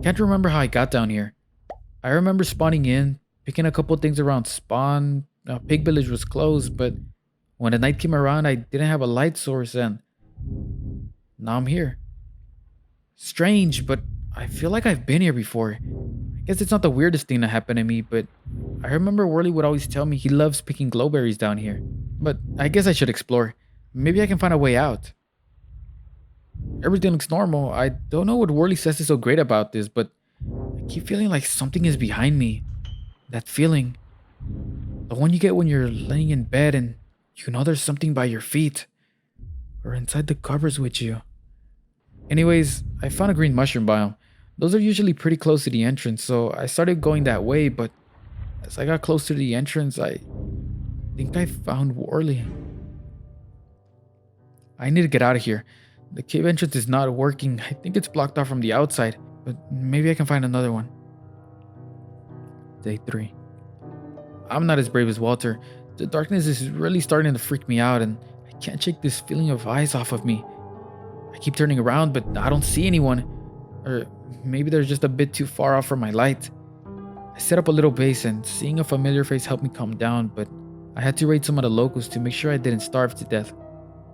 Can't remember how I got down here. I remember spawning in, picking a couple things around spawn. Pig village was closed, but when the night came around, I didn't have a light source, and now I'm here. Strange, but I feel like I've been here before. I guess it's not the weirdest thing that happened to me, but I remember Worley would always tell me he loves picking glowberries down here. But I guess I should explore. Maybe I can find a way out. Everything looks normal. I don't know what Worley says is so great about this, but I keep feeling like something is behind me. That feeling. The one you get when you're laying in bed and you know there's something by your feet. Or inside the covers with you. Anyways, I found a green mushroom biome. Those are usually pretty close to the entrance, so I started going that way, but as I got close to the entrance, I think I found Worley. I need to get out of here. The cave entrance is not working. I think it's blocked off from the outside, but maybe I can find another one. Day 3. I'm not as brave as Walter. The darkness is really starting to freak me out, and I can't shake this feeling of eyes off of me. I keep turning around, but I don't see anyone. Or maybe they're just a bit too far off from my light. I set up a little base, and seeing a familiar face helped me calm down, but I had to raid some of the locals to make sure I didn't starve to death.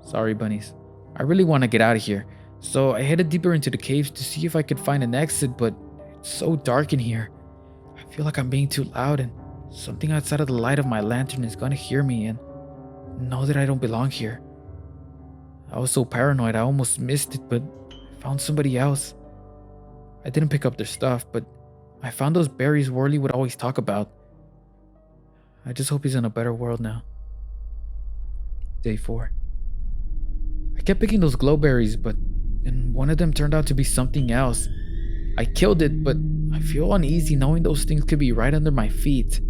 Sorry, bunnies. I really want to get out of here, so I headed deeper into the caves to see if I could find an exit, but it's so dark in here. I feel like I'm being too loud, and something outside of the light of my lantern is gonna hear me and know that I don't belong here. I was so paranoid I almost missed it, but I found somebody else. I didn't pick up their stuff, but I found those berries Worley would always talk about. I just hope he's in a better world now. Day 4. I kept picking those glowberries, but then one of them turned out to be something else. I killed it, but I feel uneasy knowing those things could be right under my feet.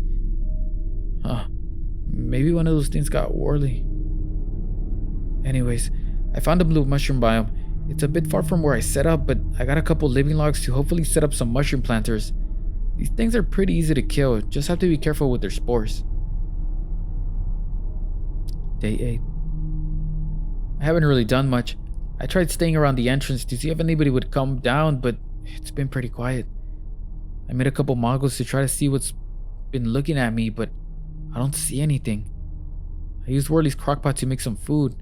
Maybe one of those things got Worley. Anyways, I found the blue mushroom biome. It's a bit far from where I set up, but I got a couple living logs to hopefully set up some mushroom planters. These things are pretty easy to kill, just have to be careful with their spores. Day 8. I haven't really done much. I tried staying around the entrance to see if anybody would come down, but it's been pretty quiet. I made a couple moggles to try to see what's been looking at me, but I don't see anything. I used Worley's crockpot to make some food.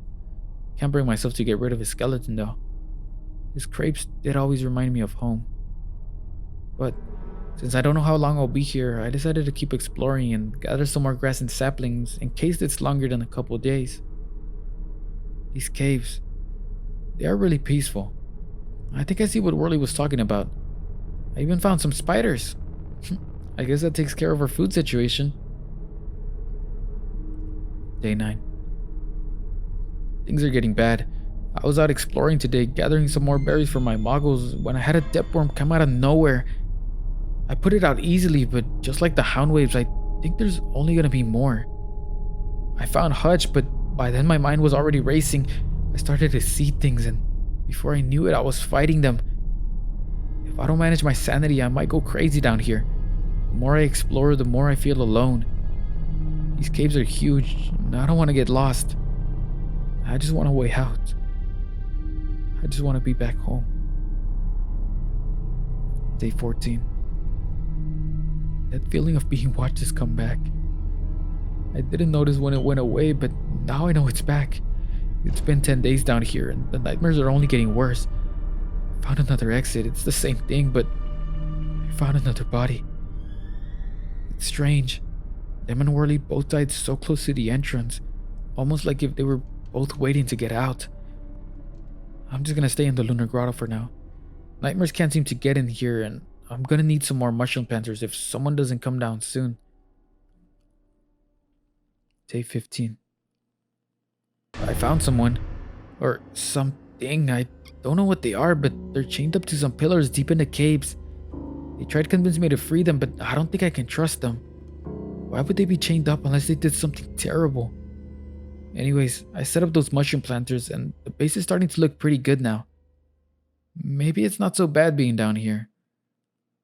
Can't bring myself to get rid of his skeleton though. His crepes did always remind me of home. But since I don't know how long I'll be here, I decided to keep exploring and gather some more grass and saplings in case it's longer than a couple days. These caves, they are really peaceful. I think I see what Worley was talking about. I even found some spiders. I guess that takes care of our food situation. Day 9. Things are getting bad. I was out exploring today, gathering some more berries for my moggles, when I had a depth worm come out of nowhere. I put it out easily, but just like the hound waves, I think there's only gonna be more. I found Hutch, but by then my mind was already racing. I started to see things, and before I knew it, I was fighting them. If I don't manage my sanity, I might go crazy down here. The more I explore, the more I feel alone. These caves are huge, and I don't want to get lost. I just want a way out. I just want to be back home. Day 14. That feeling of being watched has come back. I didn't notice when it went away, but now I know it's back. It's been 10 days down here, and the nightmares are only getting worse. I found another exit. It's the same thing, but I found another body. It's strange. Them and Worley both died so close to the entrance, almost like if they were both waiting to get out. I'm just gonna stay in the Lunar Grotto for now. Nightmares can't seem to get in here, and I'm gonna need some more mushroom planters if someone doesn't come down soon. Day 15. I found someone. Or something. I don't know what they are, but they're chained up to some pillars deep in the caves. They tried to convince me to free them, but I don't think I can trust them. Why would they be chained up unless they did something terrible? Anyways, I set up those mushroom planters, and the base is starting to look pretty good now. Maybe it's not so bad being down here.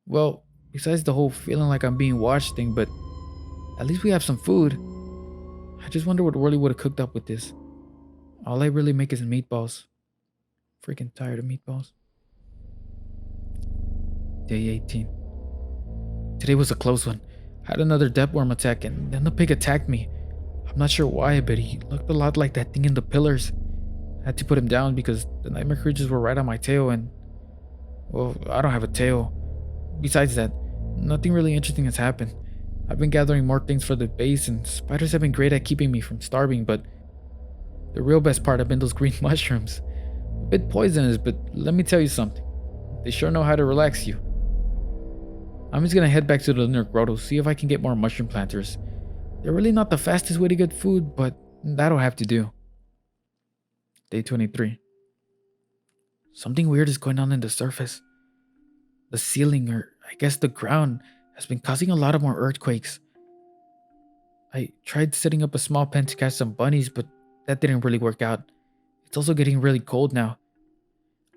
Well, besides the whole feeling like I'm being watched thing, but at least we have some food. I just wonder what Worley would have cooked up with this. All I really make is meatballs. Freaking tired of meatballs. Day 18. Today was a close one. I had another deathworm attack and then the pig attacked me. I'm not sure why, but he looked a lot like that thing in the pillars. I had to put him down because the nightmare creatures were right on my tail and, well, I don't have a tail. Besides that, nothing really interesting has happened. I've been gathering more things for the base and spiders have been great at keeping me from starving, but the real best part have been those green mushrooms. A bit poisonous, but let me tell you something. They sure know how to relax you. I'm just gonna head back to the lunar grotto, see if I can get more mushroom planters. They're really not the fastest way to get food, but that'll have to do. Day 23. Something weird is going on in the surface. The ceiling, or I guess the ground, has been causing a lot of more earthquakes. I tried setting up a small pen to catch some bunnies, but that didn't really work out. It's also getting really cold now.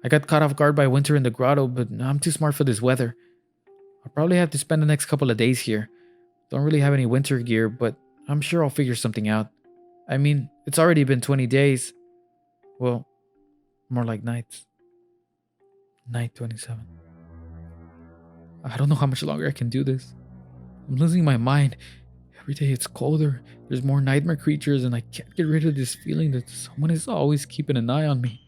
I got caught off guard by winter in the grotto, but I'm too smart for this weather. I'll probably have to spend the next couple of days here. Don't really have any winter gear, but I'm sure I'll figure something out. I mean, it's already been 20 days. Well, more like nights. Night 27. I don't know how much longer I can do this. I'm losing my mind. Every day it's colder. There's more nightmare creatures, and I can't get rid of this feeling that someone is always keeping an eye on me.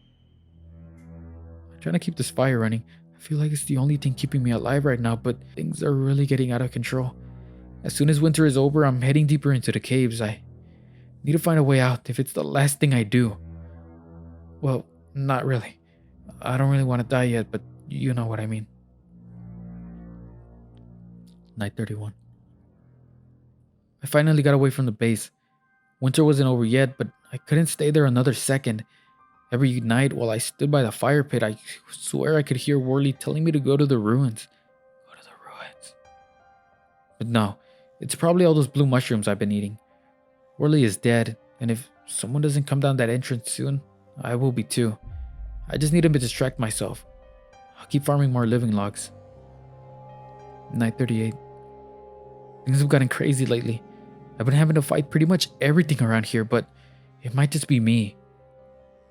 I'm trying to keep this fire running. I feel like it's the only thing keeping me alive right now, but things are really getting out of control. As soon as winter is over, I'm heading deeper into the caves. I need to find a way out if it's the last thing I do. Well, not really. I don't really want to die yet, but you know what I mean. Night 31. I finally got away from the base. Winter wasn't over yet, but I couldn't stay there another second. Every night while I stood by the fire pit, I swear I could hear Worley telling me to go to the ruins. Go to the ruins. But no, it's probably all those blue mushrooms I've been eating. Worley is dead, and if someone doesn't come down that entrance soon, I will be too. I just need him to distract myself. I'll keep farming more living logs. Night 38. Things have gotten crazy lately. I've been having to fight pretty much everything around here, but it might just be me.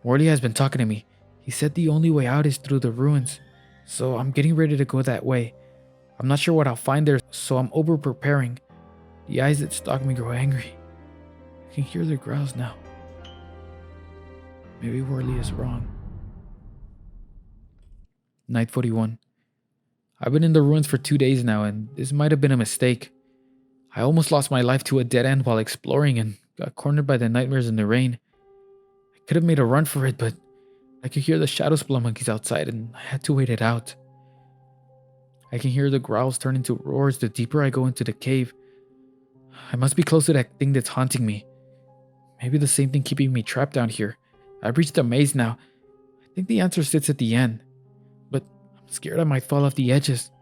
Worley has been talking to me. He said the only way out is through the ruins, so I'm getting ready to go that way. I'm not sure what I'll find there, so I'm over-preparing. The eyes that stalk me grow angry. I can hear their growls now. Maybe Worley is wrong. Night 41. I've been in the ruins for 2 days now, and this might have been a mistake. I almost lost my life to a dead end while exploring and got cornered by the nightmares in the rain. I could have made a run for it, but I could hear the shadow spell monkeys outside and I had to wait it out. I can hear the growls turn into roars the deeper I go into the cave. I must be close to that thing that's haunting me. Maybe the same thing keeping me trapped down here. I've reached the maze now. I think the answer sits at the end, but I'm scared I might fall off the edges.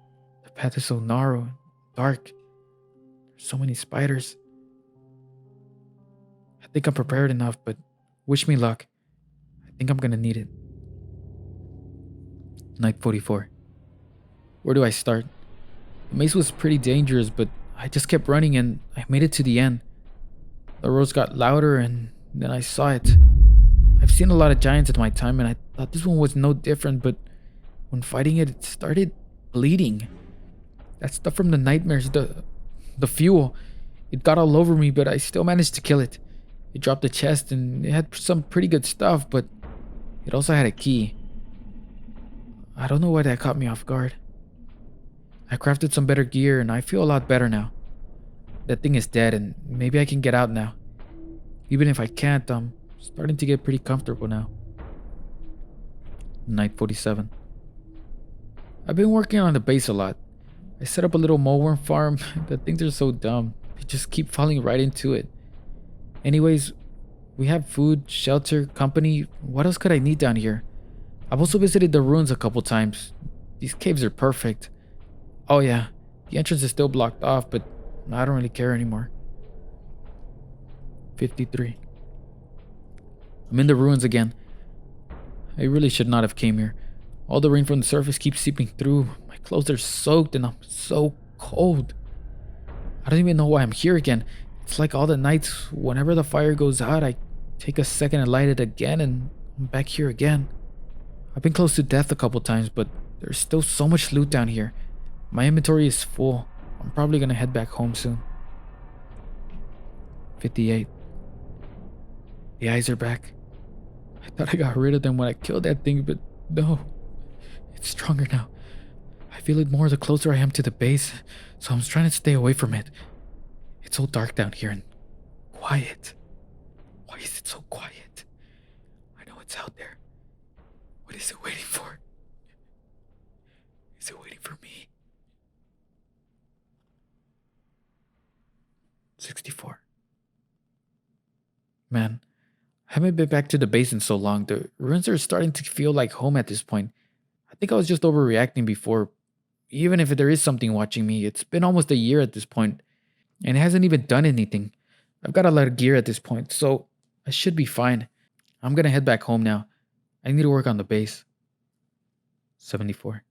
The path is so narrow and dark. So many spiders. I think I'm prepared enough, but wish me luck. I think I'm gonna need it. Night 44. Where do I start? The maze was pretty dangerous, but I just kept running and I made it to the end. The roars got louder and then I saw it. I've seen a lot of giants in my time and I thought this one was no different, but when fighting it, it started bleeding. That stuff from the nightmares, the fuel, it got all over me, but I still managed to kill it. It dropped the chest and it had some pretty good stuff, but it also had a key. I don't know why that caught me off guard. I crafted some better gear and I feel a lot better now. That thing is dead and maybe I can get out now. Even if I can't, I'm starting to get pretty comfortable now. Night 47. I've been working on the base a lot. I set up a little moleworm farm. The things are so dumb. They just keep falling right into it. Anyways, we have food, shelter, company. What else could I need down here? I've also visited the ruins a couple times. These caves are perfect. Oh yeah, the entrance is still blocked off, but I don't really care anymore. 53. I'm in the ruins again. I really should not have came here. All the rain from the surface keeps seeping through. My clothes are soaked and I'm so cold. I don't even know why I'm here again. It's like all the nights, whenever the fire goes out, I take a second and light it again and I'm back here again. I've been close to death a couple times, but there's still so much loot down here. My inventory is full. I'm probably gonna head back home soon. 58. The eyes are back. I thought I got rid of them when I killed that thing, but no. It's stronger now. I feel it more the closer I am to the base, so I'm trying to stay away from it. It's so dark down here and quiet. Why is it so quiet? I know it's out there. What is it waiting for? Is it waiting for me? 64. Man, I haven't been back to the base in so long. The ruins are starting to feel like home at this point. I think I was just overreacting before. Even if there is something watching me, it's been almost a year at this point, and it hasn't even done anything. I've got a lot of gear at this point, so I should be fine. I'm gonna head back home now. I need to work on the base. 74.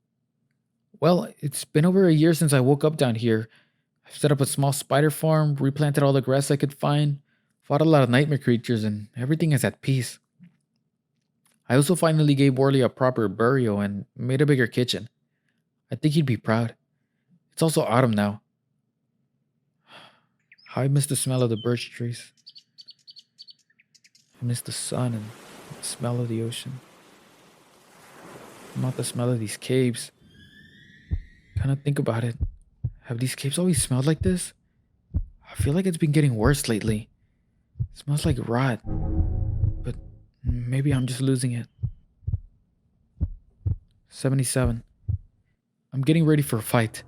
Well, it's been over a year since I woke up down here. I've set up a small spider farm, replanted all the grass I could find, fought a lot of nightmare creatures, and everything is at peace. I also finally gave Worley a proper burial and made a bigger kitchen. I think he'd be proud. It's also autumn now. How I miss the smell of the birch trees. I miss the sun and the smell of the ocean. Not the smell of these caves. Kind of think about it. Have these caves always smelled like this? I feel like it's been getting worse lately. It smells like rot. But maybe I'm just losing it. 77. I'm getting ready for a fight.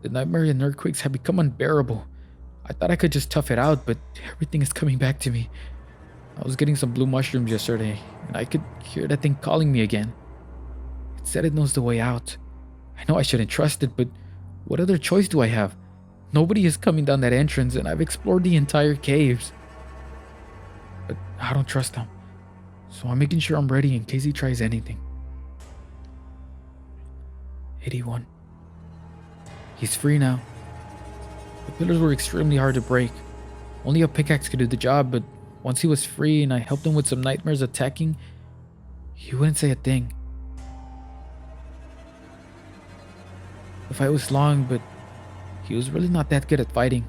The nightmare and earthquakes have become unbearable. I thought I could just tough it out, but everything is coming back to me. I was getting some blue mushrooms yesterday, and I could hear that thing calling me again. It said it knows the way out. I know I shouldn't trust it, but what other choice do I have? Nobody is coming down that entrance, and I've explored the entire caves. But I don't trust him, so I'm making sure I'm ready in case he tries anything. 81. He's free now. The pillars were extremely hard to break. Only a pickaxe could do the job, but once he was free and I helped him with some nightmares attacking, he wouldn't say a thing. The fight was long, but he was really not that good at fighting.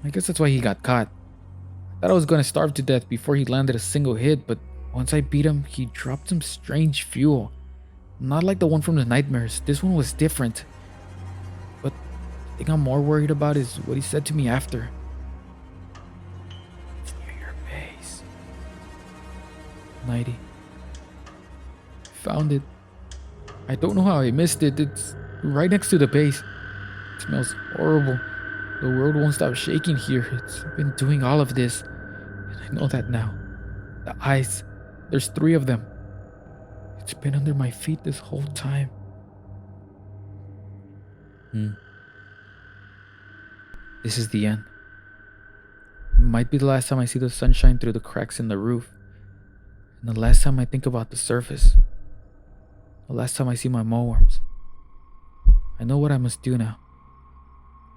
I guess that's why he got caught. I thought I was going to starve to death before he landed a single hit, but once I beat him, he dropped some strange fuel. Not like the one from the nightmares. This one was different. But the thing I'm more worried about is what he said to me after. It's near your base. 90. Found it. I don't know how I missed it. It's right next to the base. It smells horrible. The world won't stop shaking here. It's been doing all of this. And I know that now. The eyes. There's 3 of them. It's been under my feet this whole time. This is the end. It might be the last time I see the sunshine through the cracks in the roof. And the last time I think about the surface. The last time I see my mowworms. I know what I must do now.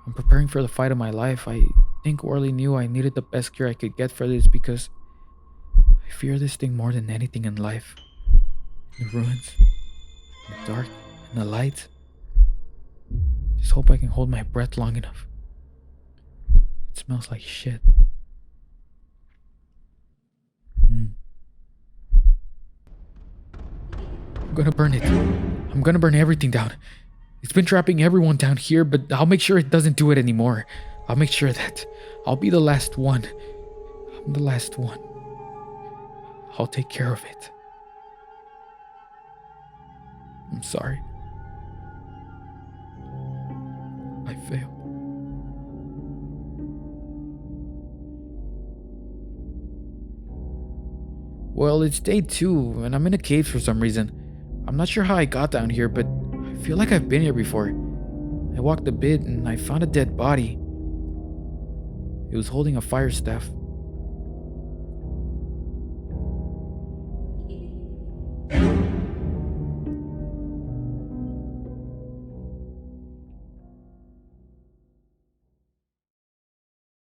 I'm preparing for the fight of my life. I think Orly knew I needed the best gear I could get for this because I fear this thing more than anything in life. The ruins, the dark, and the light. Just hope I can hold my breath long enough. It smells like shit. I'm gonna burn it. I'm gonna burn everything down. It's been trapping everyone down here, but I'll make sure it doesn't do it anymore. I'll make sure that I'll be the last one. I'm the last one. I'll take care of it. I'm sorry. I failed. Well, it's day 2, and I'm in a cave for some reason. I'm not sure how I got down here, but I feel like I've been here before. I walked a bit, and I found a dead body. It was holding a fire staff.